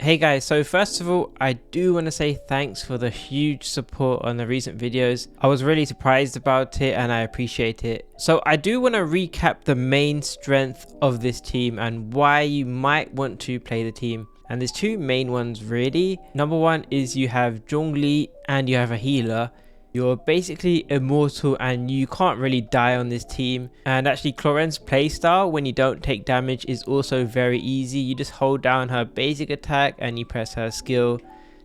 Hey guys, so first of all, I do want to say thanks for the huge support on the recent videos. I was really surprised about it and I appreciate it. So I do want to recap the main strength of this team and why you might want to play the team. And there's two main ones really. Number one is you have Zhongli and you have a healer. You're basically immortal and you can't really die on this team. And actually Clorinde's playstyle when you don't take damage is also very easy. You just hold down her basic attack and you press her skill.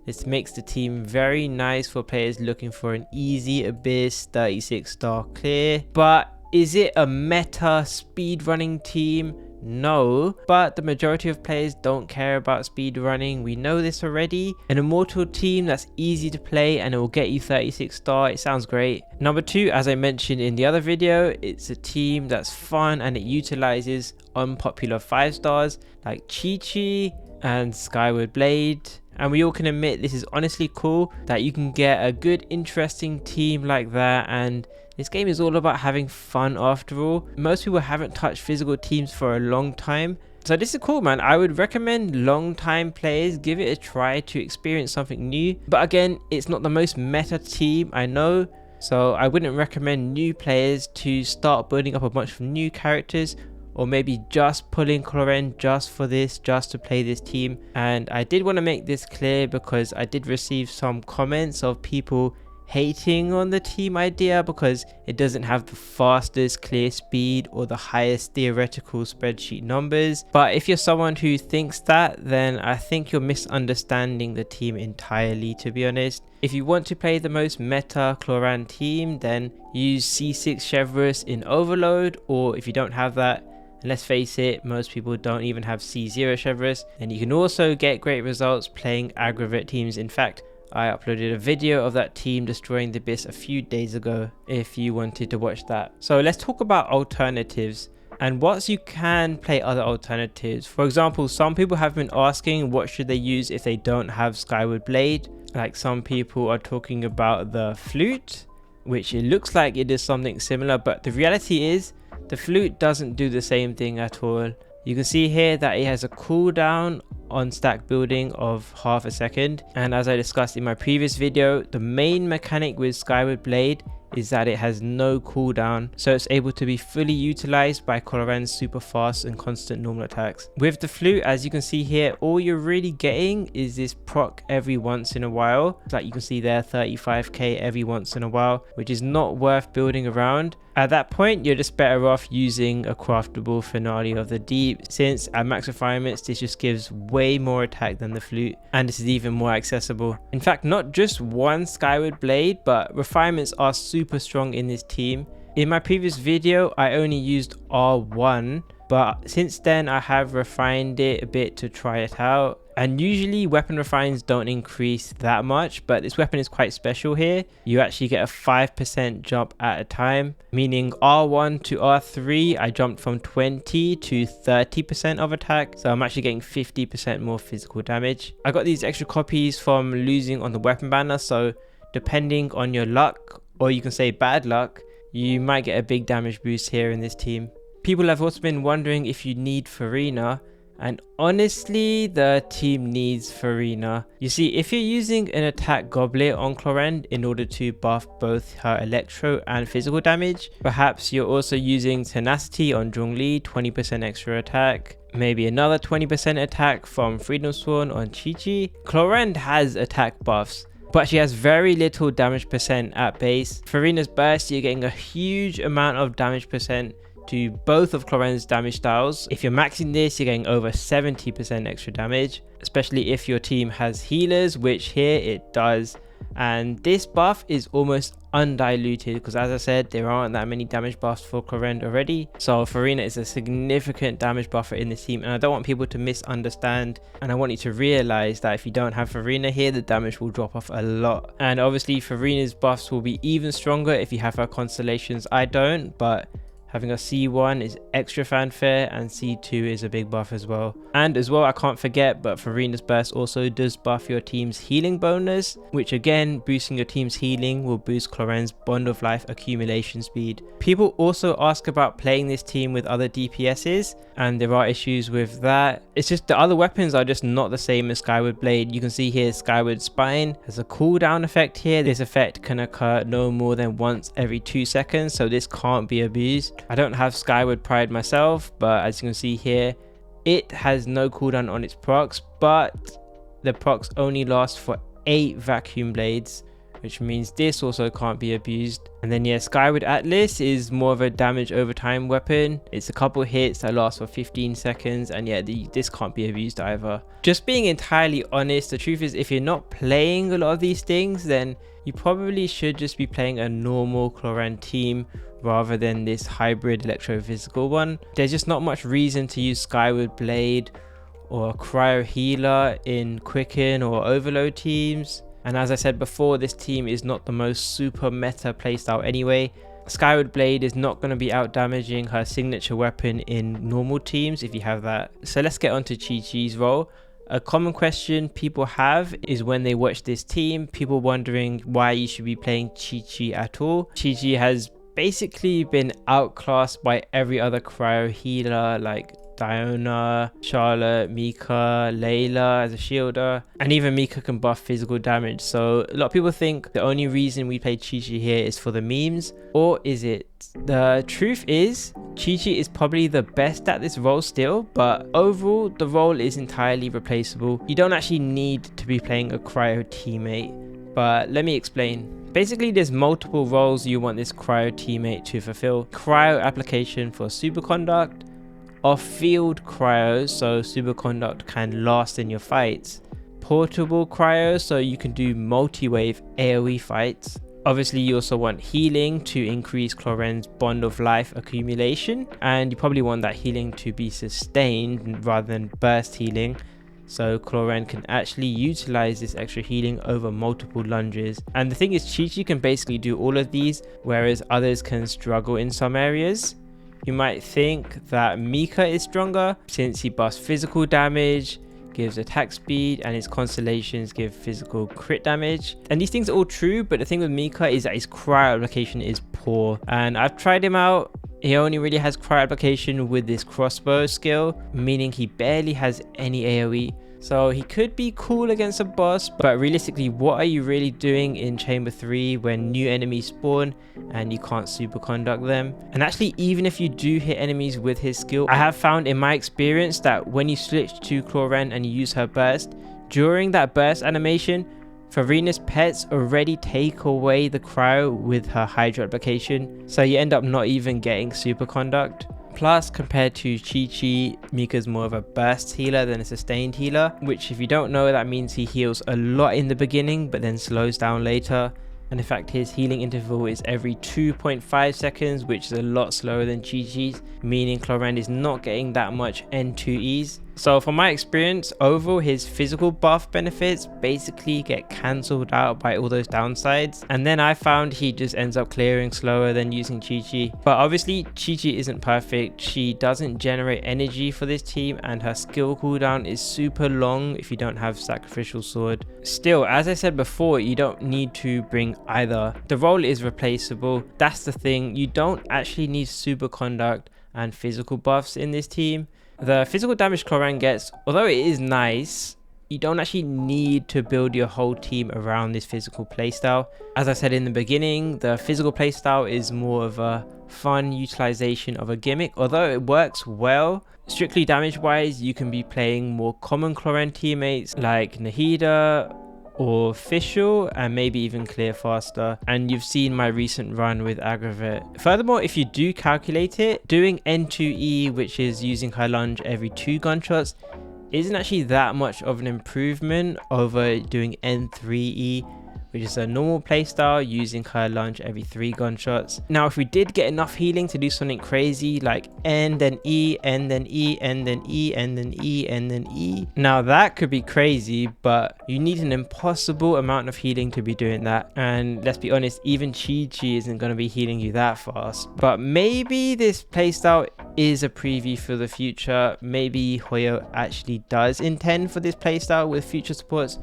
This makes the team very nice for players looking for an easy Abyss 36 star clear. But is it a meta speedrunning team? No, but the majority of players don't care about speed running. We know this already. An immortal team that's easy to play and it will get you 36 star. It sounds great. Number two, as I mentioned in the other video, it's a team that's fun and it utilizes unpopular 5 stars like Qiqi and Skyward Blade. And we all can admit this is honestly cool that you can get a good interesting team like that, and this game is all about having fun after all. Most people haven't touched physical teams for a long time. So this is cool, man. I would recommend long time players give it a try to experience something new. But again, it's not the most meta team, I know. So I wouldn't recommend new players to start building up a bunch of new characters, or maybe just pulling Clorinde just for this, just to play this team. And I did want to make this clear because I did receive some comments of people hating on the team idea because it doesn't have the fastest clear speed or the highest theoretical spreadsheet numbers. But if you're someone who thinks that, then I think you're misunderstanding the team entirely, to be honest. If you want to play the most meta Clorinde team, then use C6 Chevreuse in Overload, or if you don't have that, and let's face it, most people don't even have C0 Chevreuse, and you can also get great results playing aggravate teams. In fact, I uploaded a video of that team destroying the Abyss a few days ago if you wanted to watch that. So let's talk about alternatives and what you can play other alternatives. For example, some people have been asking what should they use if they don't have Skyward Blade. Like some people are talking about the flute, which it looks like it is something similar, but the reality is the flute doesn't do the same thing at all. You can see here that it has a cooldown on stack building of half a second, and as I discussed in my previous video, the main mechanic with Skyward Blade is that it has no cooldown, so it's able to be fully utilized by Clorinde's super fast and constant normal attacks. With the flute, as you can see here, all you're really getting is this proc every once in a while. Like you can see there, 35k every once in a while, which is not worth building around. At that point, you're just better off using a craftable Finale of the Deep, since at max refinements this just gives way more attack than the flute, and this is even more accessible. In fact, not just one Skyward Blade, but refinements are super strong in this team. In my previous video, I only used R1, but since then I have refined it a bit to try it out. And usually weapon refines don't increase that much, but this weapon is quite special here. You actually get a 5% jump at a time, meaning R1 to R3 I jumped from 20 to 30% of attack, so I'm actually getting 50% more physical damage. I got these extra copies from losing on the weapon banner, so depending on your luck, or you can say bad luck, you might get a big damage boost here in this team. People have also been wondering if you need furina, and honestly the team needs furina. You see, if you're using an attack goblet on Clorinde in order to buff both her electro and physical damage, perhaps you're also using tenacity on Zhongli, 20% extra attack, maybe another 20% attack from Freedom Sworn on Qiqi. Clorinde has attack buffs, but she has very little damage percent at base. Furina's burst, you're getting a huge amount of damage percent to both of Clorinde's damage styles. If you're maxing this, you're getting over 70% extra damage, especially if your team has healers, which here it does. And this buff is almost undiluted because, as I said, there aren't that many damage buffs for Clorinde already. So furina is a significant damage buffer in this team, and I don't want people to misunderstand, and I want you to realize that if you don't have furina here, the damage will drop off a lot. And obviously furina's buffs will be even stronger if you have her constellations. I don't, but Having a C1 is extra fanfare, and C2 is a big buff as well. And as well, I can't forget, but Furina's burst also does buff your team's healing bonus, which again, boosting your team's healing will boost Clorinde's bond of life accumulation speed. People also ask about playing this team with other DPSs, and there are issues with that. It's just the other weapons are just not the same as Skyward Blade. You can see here Skyward Spine has a cooldown effect here. This effect can occur no more than once every 2 seconds, so this can't be abused. I don't have Skyward Pride myself, but as you can see here, it has no cooldown on its procs, but the procs only last for 8 vacuum blades, which means this also can't be abused. And then yeah, Skyward Atlas is more of a damage over time weapon. It's a couple hits that last for 15 seconds, and yeah, this can't be abused either. Just being entirely honest, the truth is if you're not playing a lot of these things, then you probably should just be playing a normal Clorinde team rather than this hybrid electro-physical one. There's just not much reason to use Skyward Blade or cryo healer in quicken or overload teams. And as I said before, this team is not the most super meta playstyle anyway. Skyward Blade is not going to be out damaging her signature weapon in normal teams if you have that. So let's get on to Qiqi's role. A common question people have is when they watch this team, people wondering why you should be playing Qiqi at all. Qiqi has basically been outclassed by every other cryo healer like Diona, Charlotte, Mika, Layla as a shielder, and even Mika can buff physical damage. So a lot of people think the only reason we play Qiqi here is for the memes, or is it? The truth is Qiqi is probably the best at this role still, but overall the role is entirely replaceable. You don't actually need to be playing a cryo teammate, but let me explain. Basically, there's multiple roles you want this cryo teammate to fulfill. Cryo application for superconduct, off-field cryo so superconduct can last in your fights, portable cryo so you can do multi-wave AoE fights. Obviously you also want healing to increase Clorinde's bond of life accumulation, and you probably want that healing to be sustained rather than burst healing, so Clorinde can actually utilize this extra healing over multiple lunges. And the thing is, Qiqi can basically do all of these, whereas others can struggle in some areas. You might think that Mika is stronger since he buffs physical damage, gives attack speed, and his constellations give physical crit damage. And these things are all true, but the thing with Mika is that his cryo application is poor. And I've tried him out. He only really has cryo application with this crossbow skill, meaning he barely has any AoE. So he could be cool against a boss, but realistically, what are you really doing in Chamber 3 when new enemies spawn and you can't superconduct them? And actually, even if you do hit enemies with his skill, I have found in my experience that when you switch to Clorinde and you use her burst, during that burst animation, Furina's pets already take away the cryo with her hydro application, so you end up not even getting superconduct. Plus, compared to Qiqi, Mika's more of a burst healer than a sustained healer, which if you don't know, that means he heals a lot in the beginning but then slows down later. And in fact, his healing interval is every 2.5 seconds, which is a lot slower than Qiqi's, meaning Clorinde is not getting that much N2Es. So from my experience, overall his physical buff benefits basically get cancelled out by all those downsides, and then I found he just ends up clearing slower than using Qiqi. But obviously Qiqi isn't perfect. She doesn't generate energy for this team, and her skill cooldown is super long if you don't have Sacrificial Sword. Still, as I said before, you don't need to bring either. The role is replaceable. That's the thing, you don't actually need superconduct and physical buffs in this team. The physical damage Clorinde gets, although it is nice, you don't actually need to build your whole team around this physical playstyle. As I said in the beginning, the physical playstyle is more of a fun utilization of a gimmick, although it works well. Strictly damage wise, you can be playing more common Clorinde teammates like Nahida or Fischl, and maybe even clear faster, and you've seen my recent run with Aggravate. Furthermore, if you do calculate it, doing N2E, which is using her lunge every 2 gunshots, isn't actually that much of an improvement over doing N3E, which is a normal playstyle using her lunge every 3 gunshots. Now if we did get enough healing to do something crazy like N then E, N then E, N then E, N then E, N then E, now that could be crazy, but you need an impossible amount of healing to be doing that, and let's be honest, even Qiqi isn't going to be healing you that fast. But maybe this playstyle is a preview for the future. Maybe Hoyo actually does intend for this playstyle with future supports,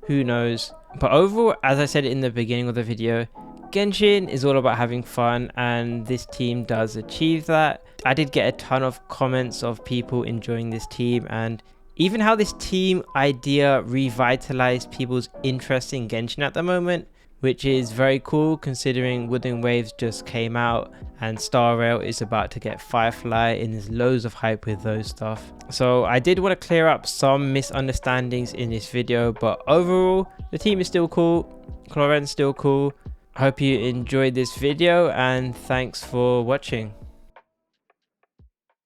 who knows. But overall, as I said in the beginning of the video, Genshin is all about having fun, and this team does achieve that. I did get a ton of comments of people enjoying this team, and even how this team idea revitalized people's interest in Genshin at the moment, which is very cool considering Wooden Waves just came out and Star Rail is about to get Firefly, and there's loads of hype with those stuff. So I did want to clear up some misunderstandings in this video, but overall the team is still cool, Clorinde's still cool. I hope you enjoyed this video and thanks for watching.